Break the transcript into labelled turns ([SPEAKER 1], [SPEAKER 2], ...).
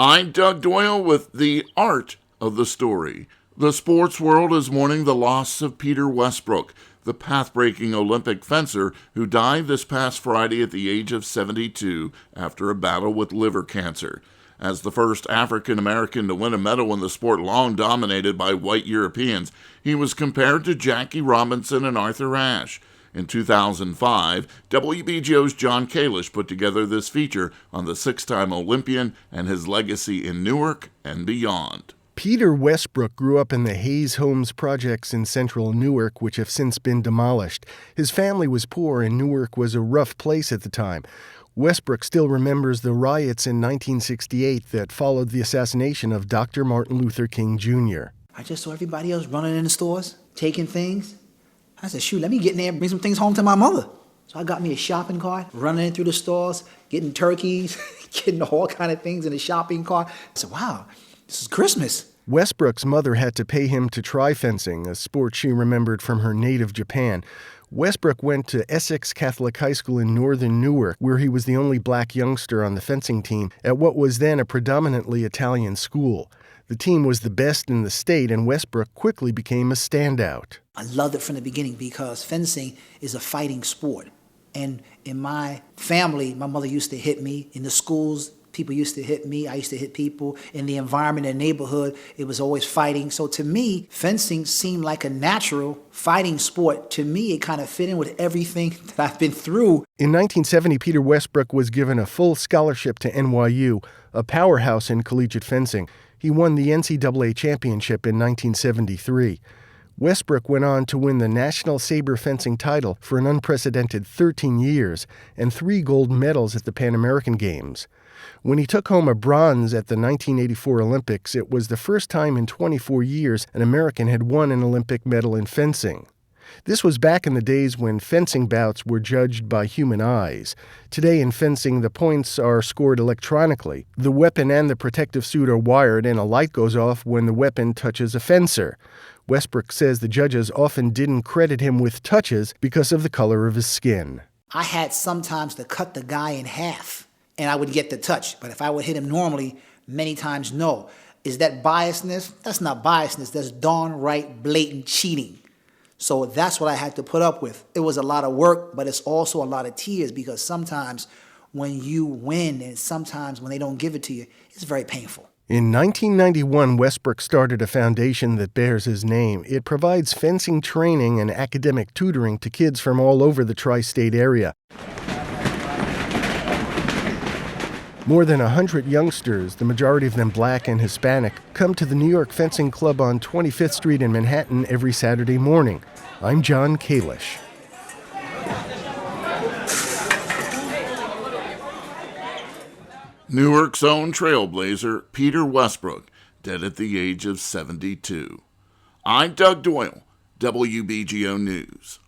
[SPEAKER 1] I'm Doug Doyle with the art of the story. The sports world is mourning the loss of Peter Westbrook, the path-breaking Olympic fencer who died this past Friday at the age of 72 after a battle with liver cancer. As the first African-American to win a medal in the sport long dominated by white Europeans, he was compared to Jackie Robinson and Arthur Ashe. In 2005, WBGO's John Kalish put together this feature on the six-time Olympian and his legacy in Newark and beyond.
[SPEAKER 2] Peter Westbrook grew up in the Hayes Homes projects in central Newark, which have since been demolished. His family was poor, and Newark was a rough place at the time. Westbrook still remembers the riots in 1968 that followed the assassination of Dr. Martin Luther King Jr.
[SPEAKER 3] I just saw everybody else running in the stores, taking things. I said, shoot, let me get in there and bring some things home to my mother. So I got me a shopping cart, running in through the stores, getting turkeys, getting all kind of things in the shopping cart. I said, wow, this is Christmas.
[SPEAKER 2] Westbrook's mother had to pay him to try fencing, a sport she remembered from her native Japan. Westbrook went to Essex Catholic High School in northern Newark, where he was the only black youngster on the fencing team at what was then a predominantly Italian school. The team was the best in the state, and Westbrook quickly became a standout.
[SPEAKER 3] I loved it from the beginning because fencing is a fighting sport. And in my family, my mother used to hit me. In the schools, people used to hit me. I used to hit people. In the environment, in the neighborhood, it was always fighting. So to me, fencing seemed like a natural fighting sport. To me, it kind of fit in with everything that I've been through.
[SPEAKER 2] In 1970, Peter Westbrook was given a full scholarship to NYU, a powerhouse in collegiate fencing. He won the NCAA championship in 1973. Westbrook went on to win the national saber fencing title for an unprecedented 13 years and 3 gold medals at the Pan American Games. When he took home a bronze at the 1984 Olympics, it was the first time in 24 years an American had won an Olympic medal in fencing. This was back in the days when fencing bouts were judged by human eyes. Today in fencing, the points are scored electronically. The weapon and the protective suit are wired, and a light goes off when the weapon touches a fencer. Westbrook says the judges often didn't credit him with touches because of the color of his skin.
[SPEAKER 3] I had sometimes to cut the guy in half, and I would get the touch. But if I would hit him normally, many times no. Is that biasness? That's not biasness. That's downright blatant cheating. So that's what I had to put up with. It was a lot of work, but it's also a lot of tears because sometimes when you win and sometimes when they don't give it to you, it's very painful.
[SPEAKER 2] In 1991, Westbrook started a foundation that bears his name. It provides fencing training and academic tutoring to kids from all over the tri-state area. More than 100 youngsters, the majority of them black and Hispanic, come to the New York Fencing Club on 25th Street in Manhattan every Saturday morning. I'm John Kalish.
[SPEAKER 1] Newark's own trailblazer, Peter Westbrook, dead at the age of 72. I'm Doug Doyle, WBGO News.